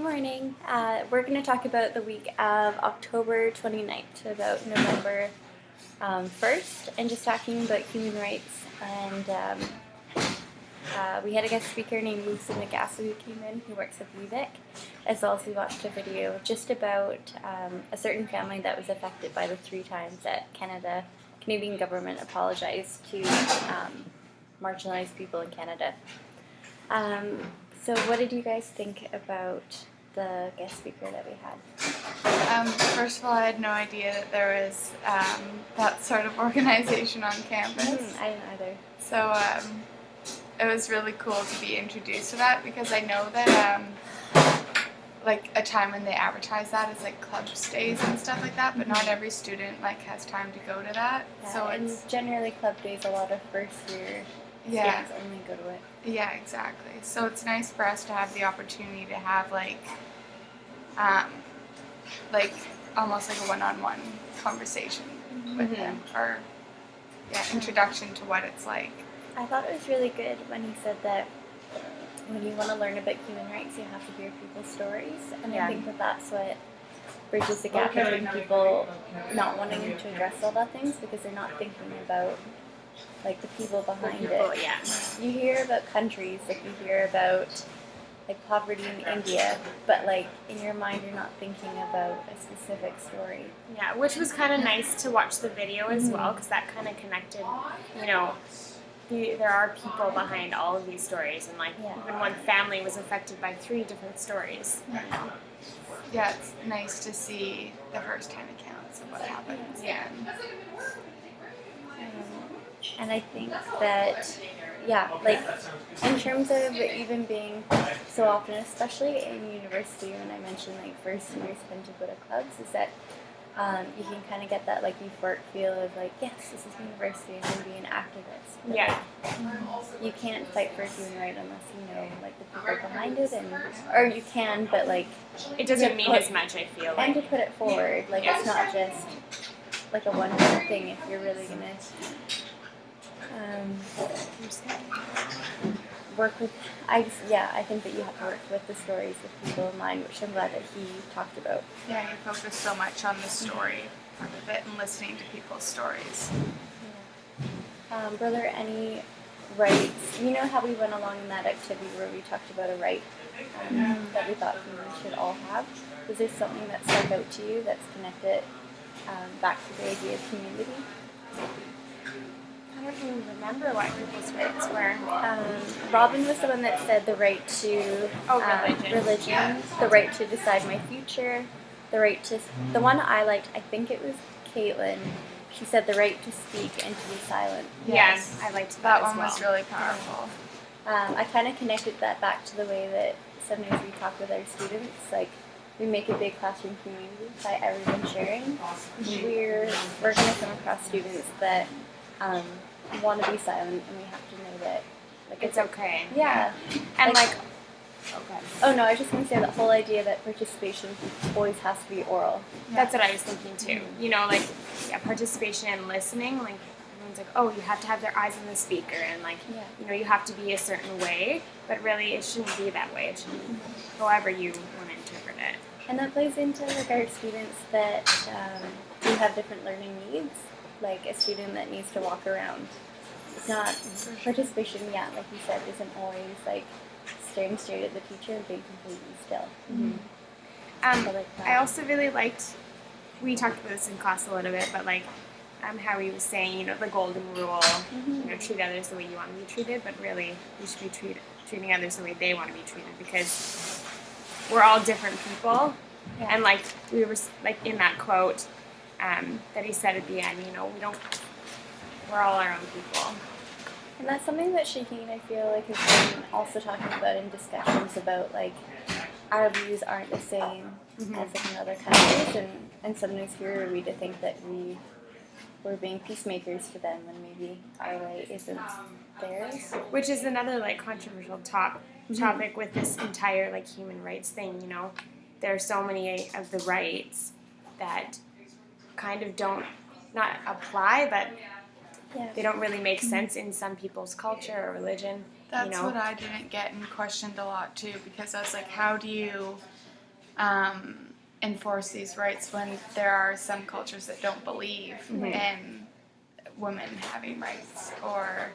Good morning. We're going to talk about the week of October 29th to about November 1st, and just talking about human rights. And we had a guest speaker named Lucy McGassy who came in, who works with UVic, as well as we watched a video just about a certain family that was affected by the 3 times that Canadian government apologized to marginalized people in Canada. So what did you guys think about the guest speaker that we had? First of all, I had no idea that there was that sort of organization on campus. I didn't either. So it was really cool to be introduced to that, because I know that like a time when they advertise that is like club stays and stuff like that, but not every student like has time to go to that. Yeah, so and it's generally club days, a lot of first year students only go to it. Yeah, exactly. So it's nice for us to have the opportunity to have like almost like a one-on-one conversation with him, or introduction to what it's like. I thought it was really good when he said that when you want to learn about human rights, you have to hear people's stories, and I think that that's what bridges the gap between people not wanting to address all that things because they're not thinking about like the people behind it. Yeah. You hear about countries, like you hear about like poverty in India, but like in your mind you're not thinking about a specific story. Yeah, which was kind of nice to watch the video as well, because that kind of connected, you know, there are people behind all of these stories, and like even one family was affected by 3 different stories. Yeah, it's nice to see the first-hand accounts of what happens. Yeah. And I think that, like in terms of even being so often, especially in university, when I mentioned like first years tend to go to clubs, is that you can kind of get that like euphoric feel of like, yes, this is university, I'm going to be an activist. But, you can't fight for human right unless you know like the people behind it, or you can, but like it doesn't mean as much, I feel like. And to put it forward, like it's not just like a one-time thing. If you're really gonna work with, I think that you have to work with the stories with people in mind, which I'm glad that he talked about. Yeah, you focus so much on the story part of it and listening to people's stories. Were there any rights? You know how we went along in that activity where we talked about a right that we thought humans should all have? Was there something that stuck out to you that's connected back to the idea of community? I don't even remember what people's rights were. Robin was the one that said the right to religion, the right to decide my future, the right to, the one I liked, I think it was Caitlin, she said the right to speak and to be silent. Yes, I liked that as one well. was really powerful. I kind of connected that back to the way that sometimes we talk with our students, like we make a big classroom community by everyone sharing. We're going to come across students that want to be silent, and we have to know that like it's okay. Yeah. And like oh no, I was just going to say that whole idea that participation always has to be oral. That's what I was thinking too. You know, like participation and listening, like everyone's like, oh, you have to have their eyes on the speaker, and like you know, you have to be a certain way, but really it shouldn't be that way. It should be however you want to interpret it. And that plays into like our students that do have different learning needs, like a student that needs to walk around. It's not participation, like you said, isn't always like staring straight at the teacher and being completely still. I also really liked, we talked about this in class a little bit, but like how he was saying, you know, the golden rule, you know, treat others the way you want to be treated, but really you should be treating others the way they want to be treated, because we're all different people. And like we were like in that quote that he said at the end, you know, we're all our own people. And that's something that Shaheen, I feel like, has been also talking about in discussions about like our views aren't the same as like in other countries, and sometimes here are we to think that we're being peacemakers to them when maybe our way isn't theirs. Which is another like controversial topic with this entire like human rights thing, you know. There are so many of the rights that kind of don't not apply, but they don't really make sense in some people's culture or religion. That's what I didn't get and questioned a lot too, because I was like, how do you enforce these rights when there are some cultures that don't believe in women having rights or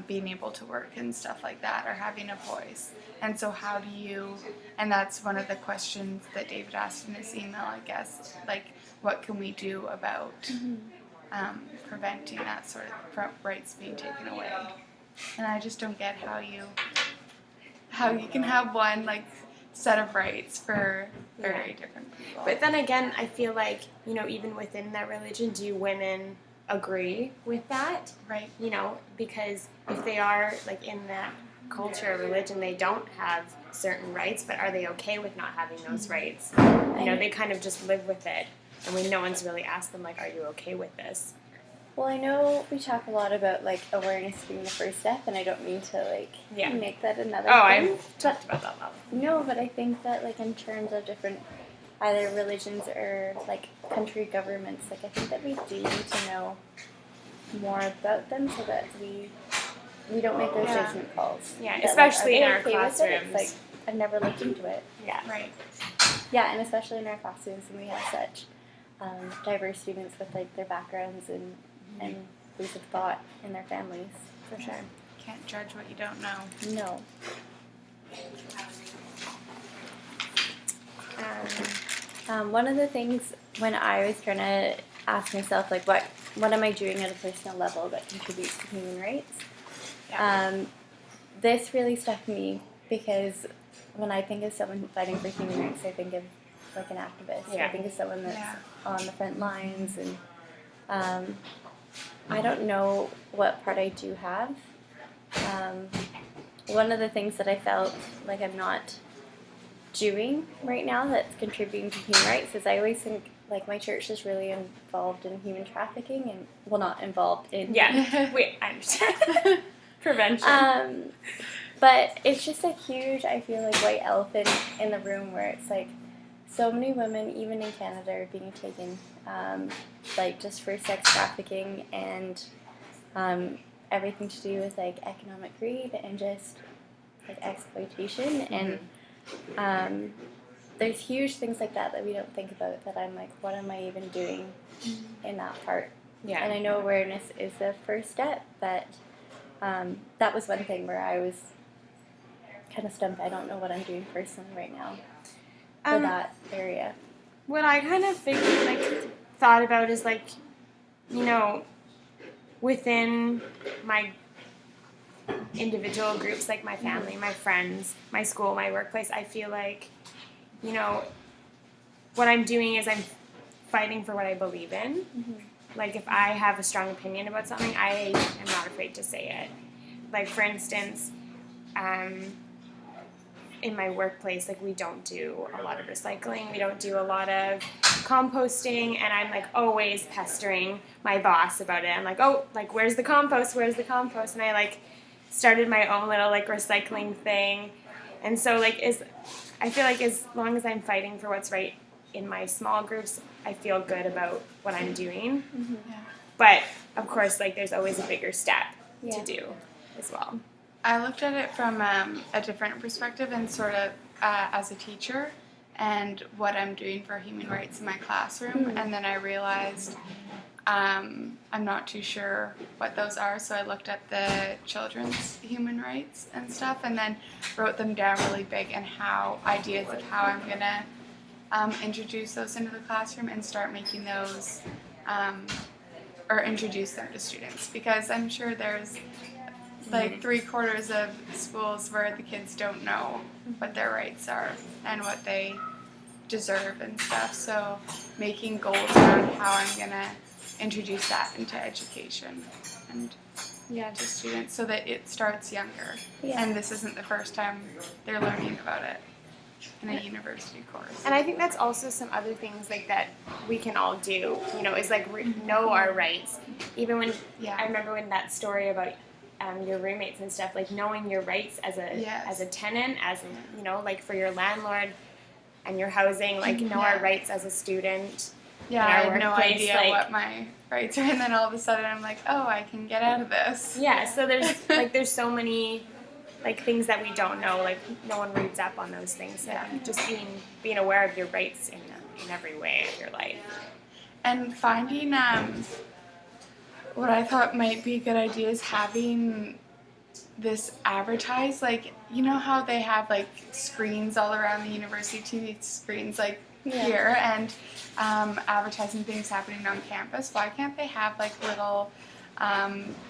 being able to work and stuff like that, or having a voice. And so how do you, and that's one of the questions that David asked in his email, I guess, like, what can we do about preventing that sort of rights being taken away? And I just don't get how you can have one, like, set of rights for very different people. But then again, I feel like, you know, even within that religion, do women agree with that? Right. You know, because if they are, like, in that culture or religion, they don't have certain rights, but are they okay with not having those rights? You know, they kind of just live with it, and no one's really asked them, like, are you okay with this? Well, I know we talk a lot about, like, awareness being the first step, and I don't mean to, like, make that another thing. I've talked about that a lot. No, but I think that, like, in terms of different either religions or, like, country governments, like, I think that we do need to know more about them so that we don't make those judgment calls. Yeah, that, especially like, in our okay classrooms. It's like, I've never looked into it. Yeah. Right. Yeah, and especially in our classrooms, and we have such diverse students with, like, their backgrounds and ways of thought in their families, for sure. Can't judge what you don't know. No. One of the things when I was trying to ask myself, like, what am I doing at a personal level that contributes to human rights? This really stuck me because when I think of someone fighting for human rights, I think of, like, an activist. Yeah. I think of someone that's on the front lines, and I don't know what part I do have. One of the things that I felt like I'm not doing right now that's contributing to human rights is I always think, like, my church is really involved in human trafficking, and, well, not involved in. Yeah, wait, I understand. Prevention. But it's just a huge, I feel like, white elephant in the room where it's like so many women, even in Canada, are being taken, like, just for sex trafficking and everything to do with, like, economic greed and just, like, exploitation. And there's huge things like that we don't think about, that I'm like, what am I even doing in that part? Yeah. And I know awareness is the first step, but that was one thing where I was kind of stumped. I don't know what I'm doing personally right now for that area. What I kind of thought about is, like, you know, within my individual groups, like my family, my friends, my school, my workplace, I feel like, you know, what I'm doing is I'm fighting for what I believe in. Mm-hmm. Like, if I have a strong opinion about something, I am not afraid to say it. Like, for instance, in my workplace, like, we don't do a lot of recycling, we don't do a lot of composting, and I'm, like, always pestering my boss about it. I'm like, oh, like, where's the compost? And I, like, started my own little, like, recycling thing. And so, like, I feel like as long as I'm fighting for what's right in my small groups, I feel good about what I'm doing. Mm-hmm. Yeah. But, of course, like, there's always a bigger step to do as well. I looked at it from a different perspective, and sort of as a teacher and what I'm doing for human rights in my classroom. And then I realized I'm not too sure what those are, so I looked at the children's human rights and stuff, and then wrote them down really big, and ideas of how I'm going to introduce those into the classroom and start making those, or introduce them to students, because I'm sure there's like 3/4 of schools where the kids don't know what their rights are and what they deserve and stuff. So making goals around how I'm gonna introduce that into education and to students, so that it starts younger. And this isn't the first time they're learning about it in a university course. And I think that's also some other things, like, that we can all do, you know, is, like, know our rights. Even when, I remember when that story about your roommates and stuff, like, knowing your rights as a tenant, you know, like, for your landlord and your housing, like, know our rights as a student. Yeah, in our I had no workplace, idea like, what my rights are, and then all of a sudden I'm like, oh, I can get out of this. Yeah, so there's like, there's so many like things that we don't know, like no one reads up on those things. So just being aware of your rights in every way of your life. And finding what I thought might be a good idea is having this advertised, like, you know how they have like screens all around the university, TV screens like here, and advertising things happening on campus. Why can't they have like little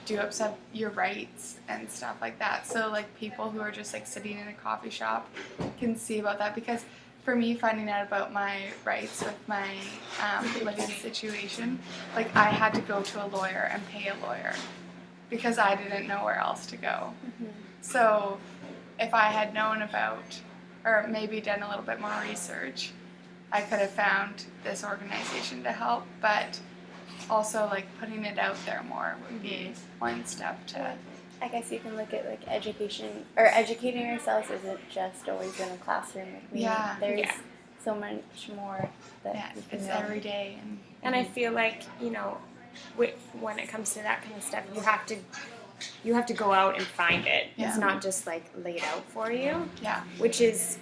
do-ups of your rights and stuff like that, so like people who are just like sitting in a coffee shop can see about that? Because for me, finding out about my rights with my living situation, like I had to go to a lawyer and pay a lawyer because I didn't know where else to go. So if I had known about, or maybe done a little bit more research, I could have found this organization to help. But also like putting it out there more would be one step to. I guess you can look at like education, or educating ourselves isn't just always in a classroom. Like, there's so much more that we can it's know. every day. And I feel like, you know, when it comes to that kind of stuff, you have to go out and find it. Yeah. It's not just like laid out for you. Yeah. Which is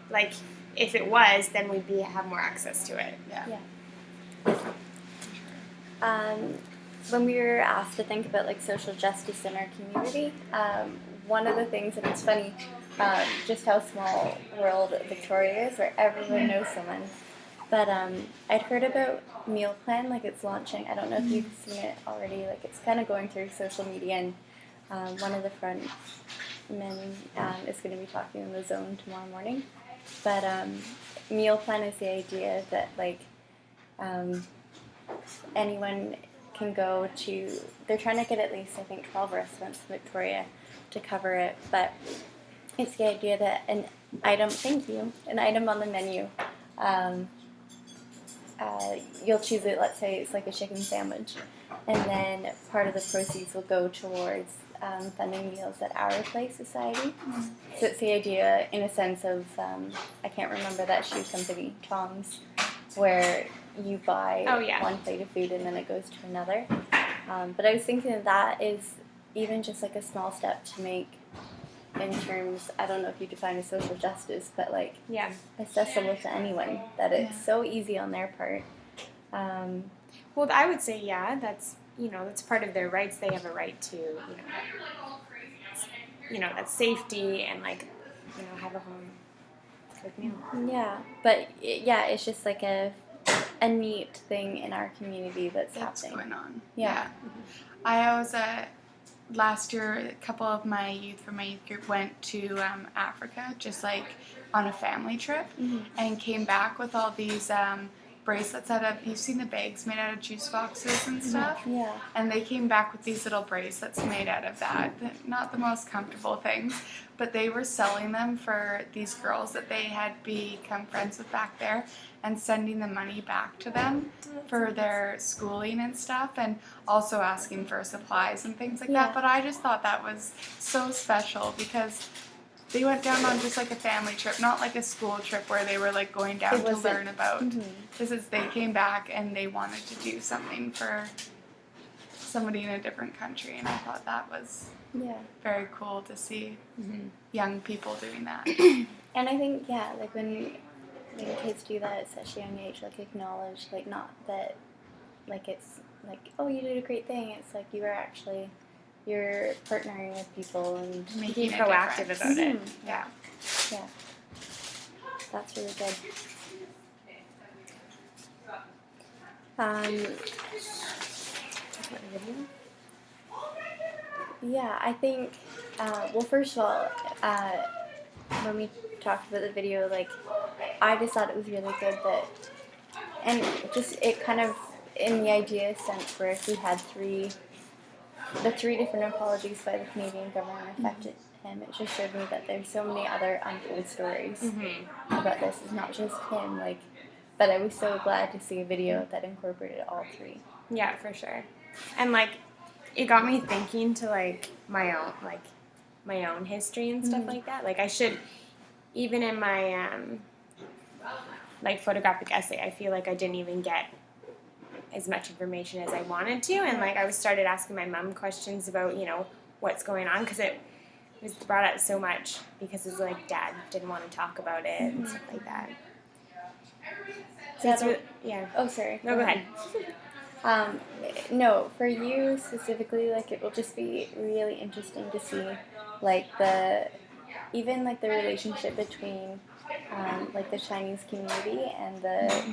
like, if it was, then we'd have more access to it. Yeah. When we were asked to think about like social justice in our community, one of the things, and it's funny, just how small world Victoria is, where everyone knows someone. But I'd heard about Meal Plan, like it's launching. I don't know if you've seen it already. Like it's kind of going through social media, and one of the front men is going to be talking in the Zone tomorrow morning. But Meal Plan is the idea that like anyone can go to. They're trying to get at least, I think, 12 restaurants in Victoria to cover it. But it's the idea that an item on the menu. You'll choose it, let's say it's like a chicken sandwich, and then part of the proceeds will go towards funding meals at Our Place Society. So it's the idea, in a sense, of, I can't remember that shoe company, Tom's, where you buy one plate of food and then it goes to another. But I was thinking that is even just like a small step to make in terms, I don't know if you define as social justice, but like accessible to anyone, that it's so easy on their part. Well, I would say, that's, that's part of their rights. They have a right to, that's safety and like, have a home cooked meal. Yeah, but it's just like a neat thing in our community that's happening. Going on. Yeah. I was last year, a couple of my youth from my youth group went to Africa, just like on a family trip, and came back with all these bracelets you've seen the bags made out of juice boxes and stuff? Yeah. And they came back with these little bracelets made out of that. Not the most comfortable things, but they were selling them for these girls that they had become friends with back there, and sending the money back to them for their schooling and stuff, and also asking for supplies and things like that. But I just thought that was so special because they went down on just like a family trip, not like a school trip where they were like going down to learn about. This is, they came back and they wanted to do something for somebody in a different country, and I thought that was very cool to see young people doing that. And I think, like when kids do that at such a young age, like acknowledge, like not that, like it's like, oh, you did a great thing. It's like you're partnering with people and being proactive about it. Yeah. That's really good. I think, well, first of all, when we talked about the video, like, I just thought it was really good that, and just it kind of, in the idea sense, where if we had the three different apologies by the Canadian government affected him, it just showed me that there's so many other untold stories about this. It's not just him, like, but I was so glad to see a video that incorporated all three. Yeah, for sure. And like, it got me thinking to like my own history and stuff like that. Like I should, even in my like photographic essay, I feel like I didn't even get as much information as I wanted to, and like I started asking my mom questions about what's going on, because was brought up so much because his like dad didn't want to talk about it and stuff like that. So it's yeah. Oh, sorry. No, go ahead. No, for you specifically, like it will just be really interesting to see, like even like the relationship between, like the Chinese community and the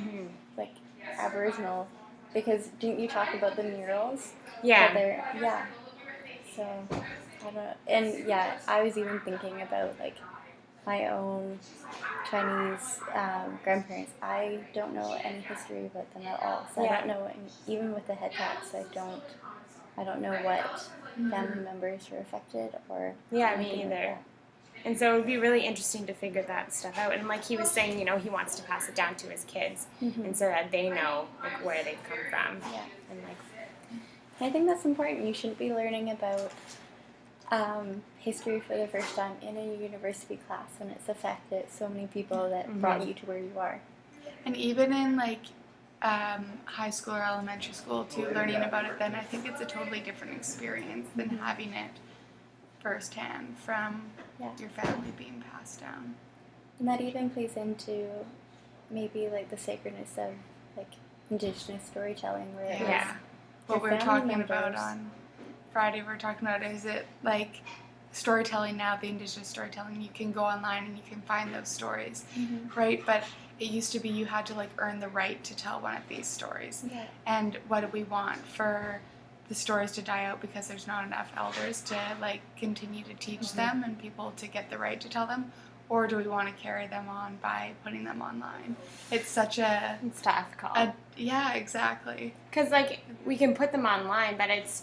like Aboriginal, because didn't you talk about the murals? Yeah. Yeah. So I don't know, and yeah, I was even thinking about like my own Chinese grandparents. I don't know any history about them at all, so I don't know. And even with the head taps, I don't know what family members were affected or. Yeah, me either. And so it would be really interesting to figure that stuff out. And like he was saying, he wants to pass it down to his kids, and so that they know like where they've come from. Yeah. And like, I think that's important. You shouldn't be learning about history for the first time in a university class when it's affected so many people that brought you to where you are. And even in like high school or elementary school too, learning about it then, I think it's a totally different experience than having it firsthand from your family being passed down. And that even plays into maybe like the sacredness of like Indigenous storytelling, where it was what we were family talking members. about on Friday, we were talking about is it like storytelling now, the Indigenous storytelling, you can go online and you can find those stories, right? But it used to be you had to like earn the right to tell one of these stories. Yeah. And what do we want? For the stories to die out because there's not enough elders to like continue to teach them and people to get the right to tell them? Or do we want to carry them on by putting them online? It's such a... It's tough call. Yeah, exactly. Because like we can put them online, but it's...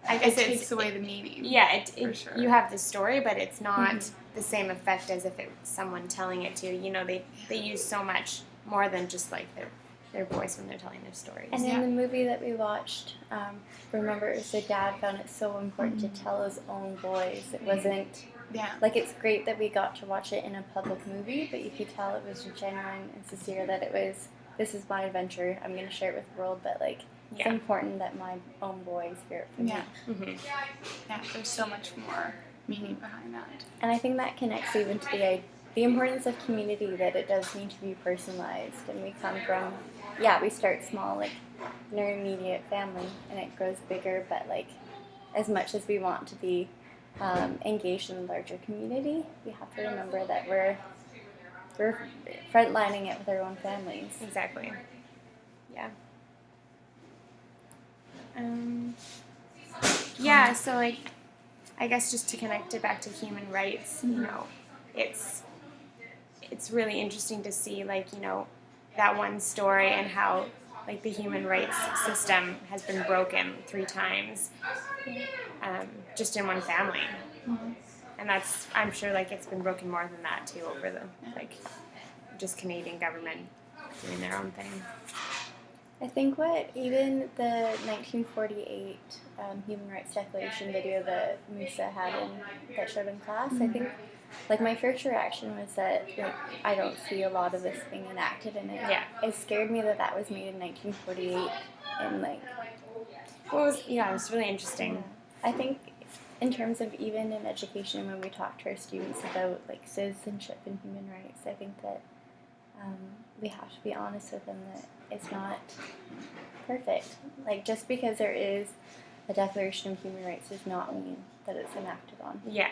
I guess it takes away the meaning. Yeah, for sure. You have the story, but it's not the same effect as if it was someone telling it to you. They use so much more than just like their voice when they're telling their stories. And in the movie that we watched, remember, it was the dad found it so important to tell his own boys. It wasn't... Yeah. Like, it's great that we got to watch it in a public movie, but you could tell it was genuine and sincere, that it was, this is my adventure, I'm going to share it with the world, but, like, it's important that my own boys hear it from me. Yeah, there's so much more meaning behind that. And I think that connects even to the importance of community, that it does need to be personalized, and we come from, we start small, like, in our immediate family, and it grows bigger, but, like, as much as we want to be engaged in the larger community, we have to remember that we're frontlining it with our own families. Exactly. Yeah. So like, I guess just to connect it back to human rights, it's really interesting to see like, that one story and how like the human rights system has been broken 3 times, just in one family. And that's, I'm sure like it's been broken more than that too over the like just Canadian government doing their own thing. I think what even the 1948 Human Rights Declaration video that Musa had that showed in class, I think like my first reaction was that like I don't see a lot of this being enacted, and it scared me that was made in 1948, and like it was really interesting. I think in terms of even in education, when we talk to our students about like citizenship and human rights, I think that we have to be honest with them that it's not perfect. Like, just because there is a Declaration of Human Rights does not mean that it's enacted on. Yeah.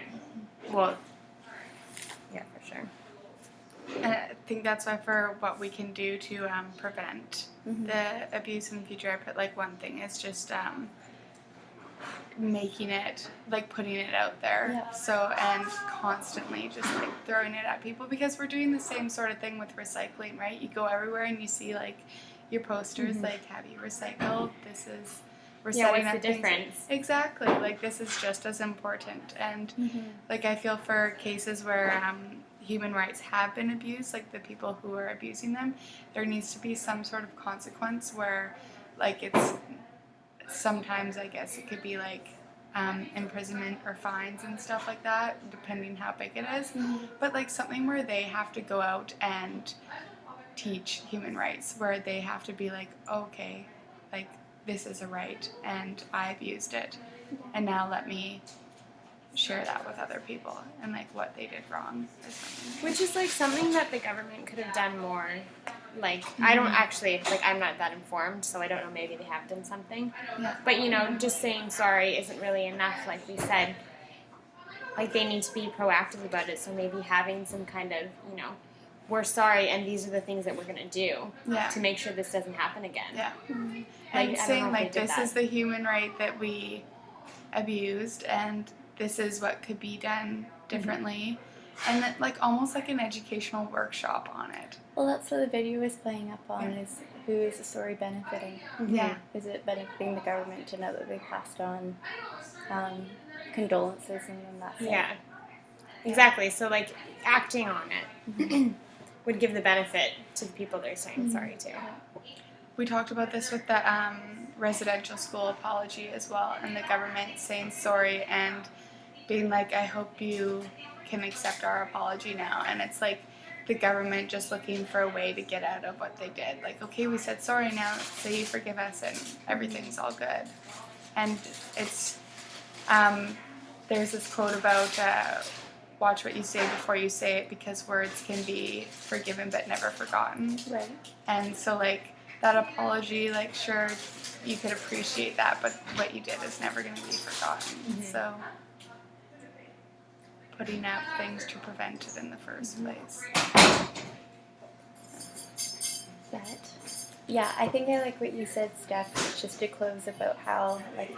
Well, yeah, for sure. And I think that's why for what we can do to prevent the abuse in the future, I put like one thing is just making it, like putting it out there. Yeah. So, and constantly just like throwing it at people, because we're doing the same sort of thing with recycling, right? You go everywhere and you see like your posters like, have you recycled? This is, we're setting what's up the difference? Exactly. Like this is just as important. And like I feel for cases where human rights have been abused, like the people who are abusing them, there needs to be some sort of consequence where like it's, sometimes I guess it could be like imprisonment or fines and stuff like that, depending how big it is. But like something where they have to go out and teach human rights, where they have to be like, okay, like this is a right and I abused it, and now let me share that with other people and like what they did wrong or something. Which is like something that the government could have done more. Like, I don't actually, like, I'm not that informed, so I don't know, maybe they have done something. Yeah. But, you know, just saying sorry isn't really enough, like we said. Like, they need to be proactive about it, so maybe having some kind of, you know, we're sorry and these are the things that we're going to do Yeah. to make sure this doesn't happen again. Yeah. Like, And I don't saying know if like they did this that. is the human right that we abused and this is what could be done differently. And that, like, almost like an educational workshop on it. Well, that's what the video is playing up on, is who is the story benefiting? Yeah. Is it benefiting the government to know that they passed on condolences and then that's it? Yeah. Exactly. So, like, acting on it would give the benefit to the people they're saying sorry to. We talked about this with the residential school apology as well, and the government saying sorry and being like, I hope you can accept our apology now. And it's like the government just looking for a way to get out of what they did. Like, okay, we said sorry now, so you forgive us and everything's all good. And it's, there's this quote about, watch what you say before you say it, because words can be forgiven but never forgotten. Right. And so, like, that apology, like, sure, you could appreciate that, but what you did is never going to be forgotten. So, putting out things to prevent it in the first place. But yeah, I think I like what you said, Steph, just to close about how, like,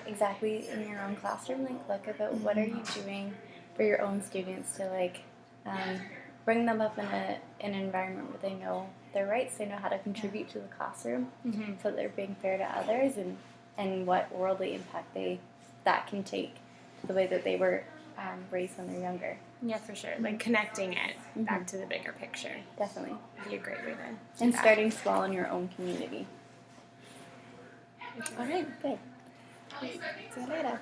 exactly in your own classroom, like, look about what are you doing for your own students to, like, bring them up in an environment where they know their rights, they know how to contribute to the classroom, so that they're being fair to others, and what worldly impact that can take to the way that they were raised when they're younger. Yeah, for sure. Like, connecting it back to the bigger picture Definitely. would be a great way to do And that. starting small in your own community. All right, good. See you later.